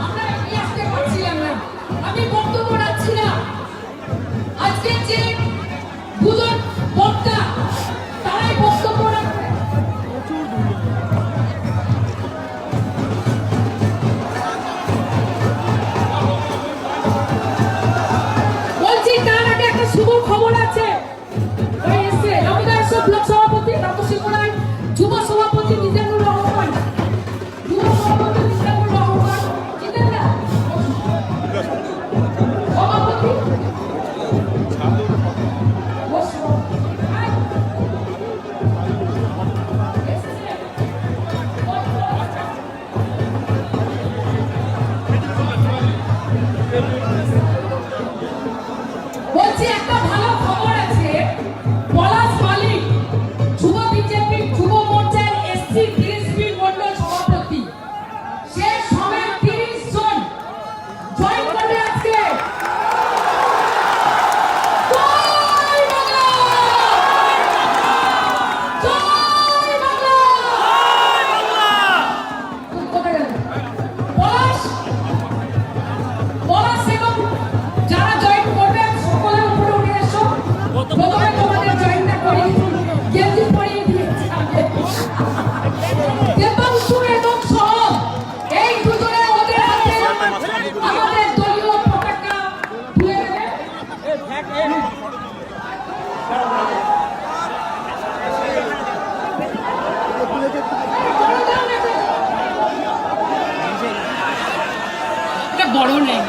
আমরা এগিয়ে আসতে পারছিলাম না। আমি বক্তব্য রাখছি না। আজকে যে দুজন বক্তা তারাই বক্তব্য রাখবে। বলছি তার আগে একটা শুভ খবর আছে। ওই এসে আমাদের সব ব্লক সভাপতি রামসিংহ রায়, যুব সভাপতি মিজানুর রহমান, যুব সভাপতি মিজানুর রহমান, চিনেন না? সভাপতি বলছি একটা ভালো খবর আছে। পলাশ মালিক যুব বিজেপি যুব মোর্চার এসসি 30 মন্ডল সভাপতি, সে সমেত 30 জন জয়েন করবে আজকে। জয় বাংলা! জয় বাংলা! কোথায় গেল? পলাশ এবং যারা জয়েন করবে সকলের উপরে উঠে এসো। প্রথমে তোমাদের জয়েনটা করি, গেঞ্জি পরিয়ে দিয়েছি আগে। দেবাংশু এবং সহম এই দুজনে ওদের হাতে আমাদের দলীয় পতাকা তুলে দেবে। এটা বড় নেই।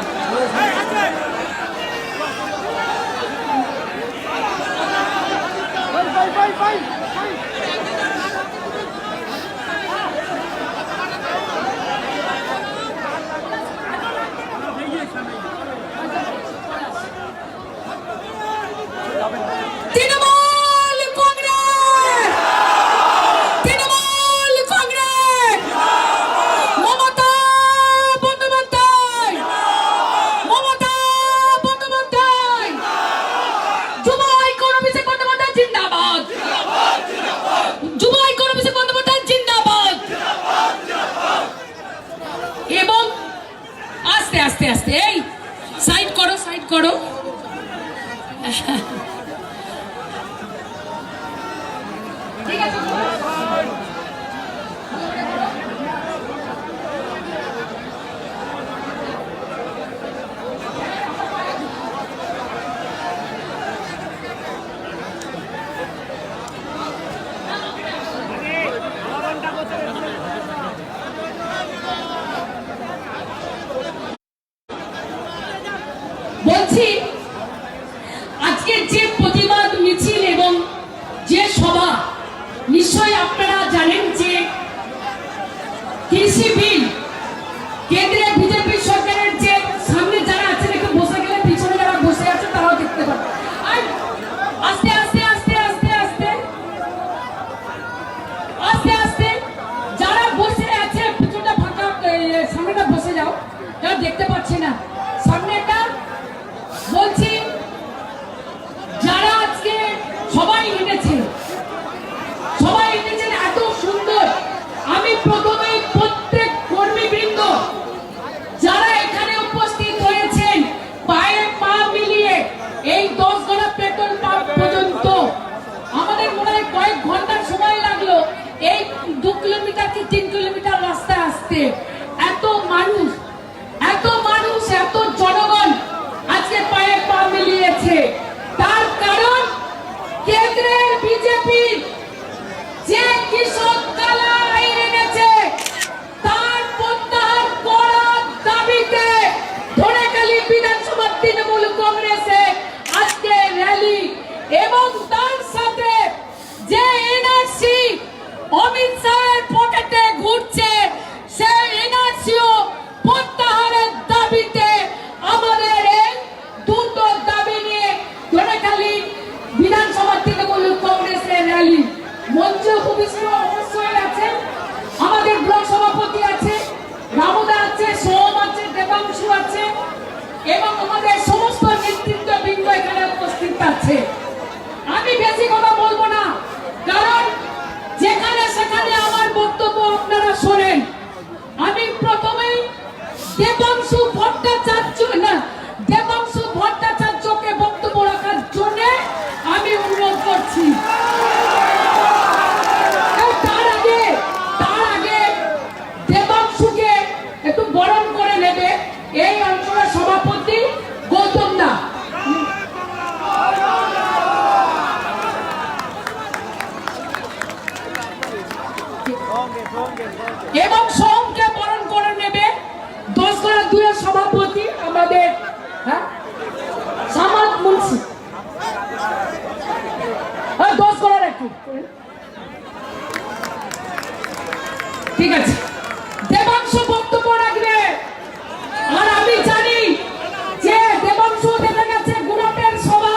তৃণমূল কংগ্রেস! তৃণমূল কংগ্রেস! মমতা বন্দ্যোপাধ্যায়! মমতা বন্দ্যোপাধ্যায়! যুব আইকন অভিষেক বন্দ্যোপাধ্যায় জিন্দাবাদ! যুব আইকন অভিষেক বন্দ্যোপাধ্যায় জিন্দাবাদ! এবং আস্তে আস্তে আস্তে এই সাইড করো, সাইড করো। ঠিক আছে। বলছি আজকে যে প্রতিবাদ মিছিল এবং যে সভা, নিশ্চয়ই আপনারা জানেন যে কৃষি বিল কেন্দ্রে বিজেপি সরকারের যে সামনে যারা আছে দেখে বসে গেলে পিছনে যারা বসে আছে তারাও দেখতে পাবে। আর আস্তে আস্তে আস্তে আস্তে আস্তে আস্তে আস্তে যারা বসে আছে পিছনটা ফাঁকা, সামনেটা বসে যাও, যারা দেখতে পাচ্ছে না সামনেটা। বলছি যারা আজকে সবাই এনেছেন এত সুন্দর। আমি প্রথমেই প্রত্যেক কর্মীবৃন্দ যারা এখানে উপস্থিত হয়েছেন পায়ে পা মিলিয়ে এই 10 গড়া পেট্রোল পাম্প পর্যন্ত আমাদের মনে হয় কয়েক ঘন্টার সময় লাগলো এই 2 কিলোমিটার কি 3 কিলোমিটার রাস্তা আসতে। এত মানুষ, এত মানুষ, এত জনগণ আজকে পায়ে পা মিলিয়েছে। তার কারণ কেন্দ্রের বিজেপি যে কৃষক কালা আইন এনেছে তার প্রত্যাহার করার দাবিতে ধনেখালি বিধানসভা তৃণমূল কংগ্রেসে আজকে র্যালি, এবং তার সাথে যে এনআরসি অমিত শাহের পকেটে ঘুরছে সেই এনআরসিও প্রত্যাহারের দাবিতে আমাদের এই দুটো দাবি নিয়ে ধনেখালি বিধানসভা তৃণমূল কংগ্রেসের র্যালি। মঞ্চে উপবিষ্ট অবশ্যই আছেন আমাদের ব্লক সভাপতি আছে, রামুদা আছে, সোম আছে, দেবাংশু আছে এবং আমাদের সমস্ত নেতৃত্ববৃন্দ এখানে উপস্থিত আছে। আমি বেশি কথা বলবো না, কারণ যেখানে সেখানে আমার বক্তব্য আপনারা শোনেন। আমি প্রথমেই দেবাংশু ভট্টাচার্য না, দেবাংশু ভট্টাচার্যকে বক্তব্য রাখার জন্য আমি অনুরোধ করছি। তার আগে দেবাংশুকে একটু বরণ করে নেবে এই অঞ্চলের সভাপতি গৌতম দা। এবং সোমকে বরণ করে নেবে 10/2 এর সভাপতি আমাদের সামাদ মুন্সি। 10 একটু ঠিক আছে, দেবাংশু বক্তব্য রাখবে। আর আমি জানি যে দেবাংশু দেখা গেছে গ্রুপের সভা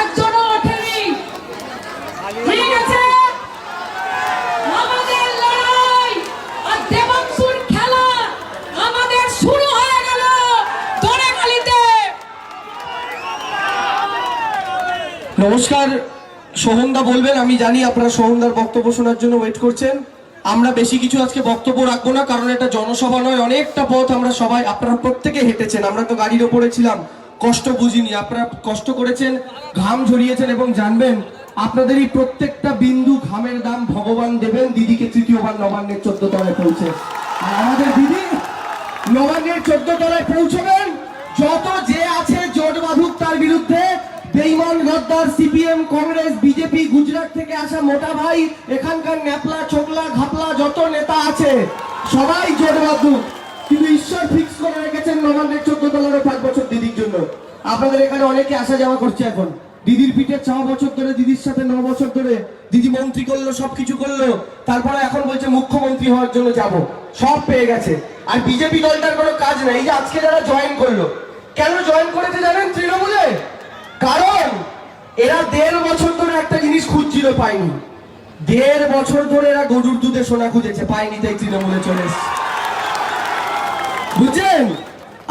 একজনও ওঠেনি, ঠিক আছে? আমাদের লড়াই আর দেবাংশুর খেলা আমাদের শুরু হয়ে গেল দোরেখালিতে। নমস্কার, সোহনদা বলবেন। আমি জানি আপনারা সোহনদার বক্তব্য শোনার জন্য ওয়েট করছেন। আমরা বেশি কিছু আজকে বক্তব্য রাখবো না, কারণ এটা জনসভা নয়। অনেকটা পথ আমরা সবাই, আপনারা প্রত্যেকে হেঁটেছেন, আমরা তো গাড়ির ওপরে ছিলাম, কষ্ট বুঝিনি। আপনারা কষ্ট করেছেন, ঘাম ঝরিয়েছেন, এবং জানবেন আপনাদের এই প্রত্যেকটা বিন্দু ঘামের দাম ভগবান দেবেন। দিদিকে তৃতীয়বার নবান্নের 14 তলায় পৌঁছে, আর আমাদের দিদি নবান্নের 14 তলায় পৌঁছবেন। যত যে আছে জোট বাঁধুক তার বিরুদ্ধে। বেঈমান গদ্দার সিপিএম, কংগ্রেস, বিজেপি, গুজরাট থেকে আসা মোটা ভাই, এখানকার ন্যাপলা ছোকলা ঘাপলা যত নেতা আছে সবাই জোট বাঁধুক। কিন্তু ঈশ্বর ফিক্স করে রেখেছেন নবান্নের 14 তলারও 5 বছর দিদির জন্য। আপনাদের এখানে অনেকে আসা যাওয়া করছে এখন। দিদির পিঠে 6 বছর ধরে, দিদির সাথে 9 বছর ধরে। দিদি মন্ত্রী করলো, সবকিছু করলো, তারপরে এখন বলছে মুখ্যমন্ত্রী হওয়ার জন্য যাব। সব পেয়ে গেছে। আর বিজেপি দলটার কোনো কাজ নাই। এই যে আজকে যারা জয়েন করলো, কেন জয়েন করেছে জানেন? তৃণমূলে। কারণ এরা 1.5 বছর ধরে একটা জিনিস খুঁজছিল, পায়নি। 1.5 বছর ধরে এরা গরুর দুধে সোনা খুঁজেছে, পায়নি, তাই তৃণমূলে চলে এসেছে। বুঝছেন?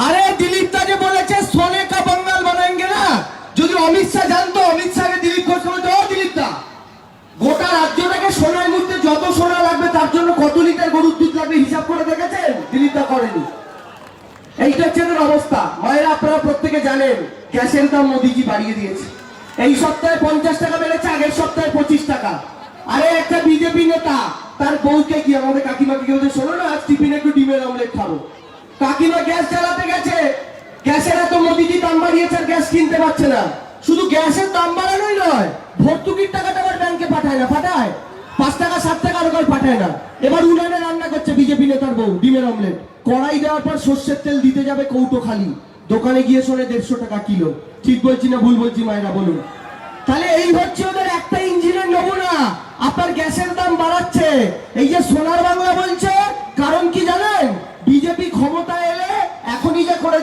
আরে দিলীপ দা যে বলেছে সোনে কা বাঙ্গাল বানাएंगे না, যদি অমিত শাহ জানতো, অমিত শাহকে দিলীপ ঘোষ বলতো, ও দিলীপ দা, গোটা রাজ্যটাকে সোনার মধ্যে যত সোনা লাগবে তার জন্য কত লিটার গরুর দুধ লাগবে হিসাব করে দেখেছেন? দিলীপ দা করেনি। এইটা হচ্ছে অবস্থা। মায়েরা আপনারা প্রত্যেকে জানেন গ্যাসের দাম মোদিজি বাড়িয়ে দিয়েছে। এই সপ্তাহে 50 টাকা বেড়েছে, আগের সপ্তাহে 25 টাকা। আরে একটা বিজেপি নেতা তার বউকে কি, আমাদের কাকিমাকে কি বলছে, শোনো না আজ টিফিনে একটু ডিমের অমলেট খাবো। কাকিমা গ্যাস জ্বালাতে গেছে, গ্যাসের এত মোদিজি দাম বাড়িয়েছে, গ্যাস কিনতে পারছে না। শুধু গ্যাসের দাম বাড়ানোই নয়, ভর্তুকির টাকাটা আবার ব্যাংকে পাঠায় না, পাঠায় 5 টাকা 7 টাকা আরো পাঠায় না। এবার উনানে রান্না করছে বিজেপি নেতার বউ ডিমের অমলেট। কড়াই দেওয়ার পর সর্ষের তেল দিতে যাবে কৌটো খালি, দোকানে গিয়ে শোনে 150 টাকা কিলো। ঠিক বলছি না ভুল বলছি মায়েরা বলুন? তাহলে এই হচ্ছে ওদের একটা ইঞ্জিনের নমুনা। আপনার গ্যাসের দাম বাড়াচ্ছে, এই যে সোনার বাংলা বলছে, কারণ কি জানেন? বিজেপি ক্ষমতায় এলে এখনই যা করে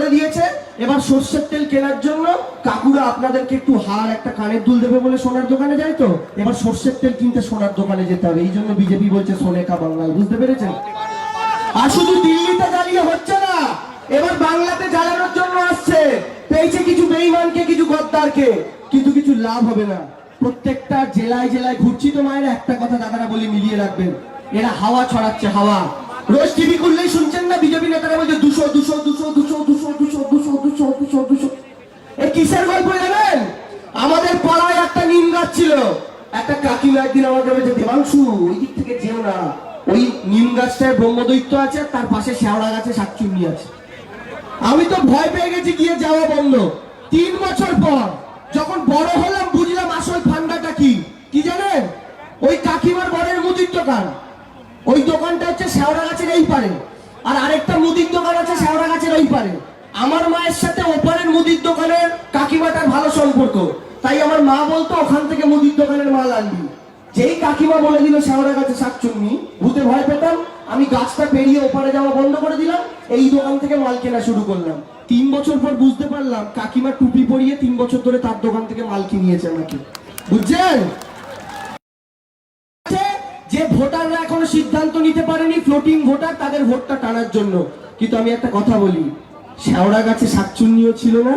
দিয়েছে। এবার সর্ষের তেল কেনার জন্য কাকুরা আপনাদেরকে একটু হার, একটা কানের দুল দেবে বলে সোনার দোকানে যায়, তো এবার সর্ষের তেল কিনতে সোনার দোকানে যেতে হবে। এই জন্য বিজেপি বলছে সোনে কা বাংলাল। বুঝতে পেরেছেন? আর শুধু দিল্লিতে জ্বালিয়ে হচ্ছে না, এবার বাংলাতে জ্বালানোর জন্য আসছে। পেয়েছে কিছু বেঈমানকে, কিছু গদ্দারকে, কিন্তু কিছু লাভ হবে না। প্রত্যেকটা জেলায় জেলায় ঘুরছি তো মায়ের, একটা কথা দাদারা বলি মিলিয়ে রাখবেন, এরা হাওয়া ছড়াচ্ছে, হাওয়া। রোজ টিভি খুললেই শুনছেন না বিজেপি নেতারা বলছে 200 200 200 200 200 200 200 200 200 200। এই কিসের গল্প জানেন? আমাদের পাড়ায় একটা নিম গাছ ছিল। একটা কাকিমা একদিন আমাকে বলছে, দেবাংশু ওই দিক থেকে যেও না, ওই নিম গাছটায় ব্রহ্মদৈত্য আছে, তার পাশে শেওড়া গাছে শাকচুন্নি আছে। আমি তো ভয় পেয়ে গেছি, গিয়ে যাওয়া বন্ধ। 3 বছর পর যখন বড় হলাম বুঝলাম আসল ফান্ডাটা কি জানেন? ওই কাকিমার বরের মুদির দোকান, ওই দোকানটা হচ্ছে শেওড়া গাছের এই পারে, আর আরেকটা মুদির দোকান আছে শেওড়া গাছের ওই পারে। আমার মায়ের সাথে ওপারের মুদির দোকানের কাকিমাটার ভালো সম্পর্ক, তাই আমার মা বলতো ওখান থেকে মুদির দোকানের মাল আনবি। যেই কাকিমা বলে দিল শেওড়া গাছে শাকচুন্নি, ভূতে ভয় পেতাম। আমি গাছটা পেরিয়ে ওপারে যাওয়া বন্ধ করে দিলাম, এই দোকান থেকে মাল কেনা শুরু করলাম। 3 বছর পর বুঝতে পারলাম কাকিমা টুপি পরিয়ে 3 বছর ধরে তার দোকান থেকে মাল কিনিয়েছে আমাকে। বুঝছেন? যে ভোটাররা এখনো সিদ্ধান্ত নিতে পারেনি, ফ্লোটিং ভোটার, তাদের ভোটটা টানার জন্য। কিন্তু আমি একটা কথা বলি, শেওড়া গাছে শাকচুন্নিও ছিল না,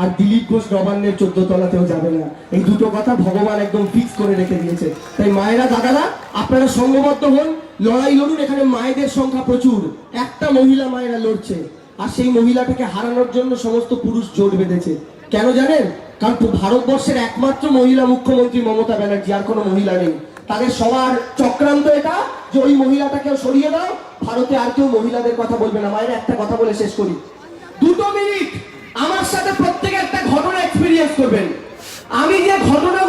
আর দিলীপ ঘোষ নবান্নের 14 তলাতেও যাবে না। এই দুটো কথা ভগবান একদম ফিক্স করে রেখে দিয়েছে। তাই মায়েরা দাদারা আপনারা সংঘবদ্ধ হন। লড়াই লড়ুন, এখানে মায়েদের সংখ্যা প্রচুর, একটা মহিলা মায়েরা লড়ছে, আর সেই মহিলাটাকে হারানোর জন্য সমস্ত পুরুষ জোট বেঁধেছে। কেন জানেন? কারণ ভারতবর্ষের একমাত্র মহিলা মুখ্যমন্ত্রী মমতা ব্যানার্জি, আর কোনো মহিলা নেই। তাদের সবার চক্রান্ত এটা যে ওই মহিলাটাকেও সরিয়ে দাও, ভারতে আর কেউ মহিলাদের কথা বলবে না। মায়ের একটা কথা বলে শেষ করি, 2 মিনিট আমার সাথে প্রত্যেকে একটা ঘটনা এক্সপিরিয়েন্স করবেন। আমি যে ঘটনা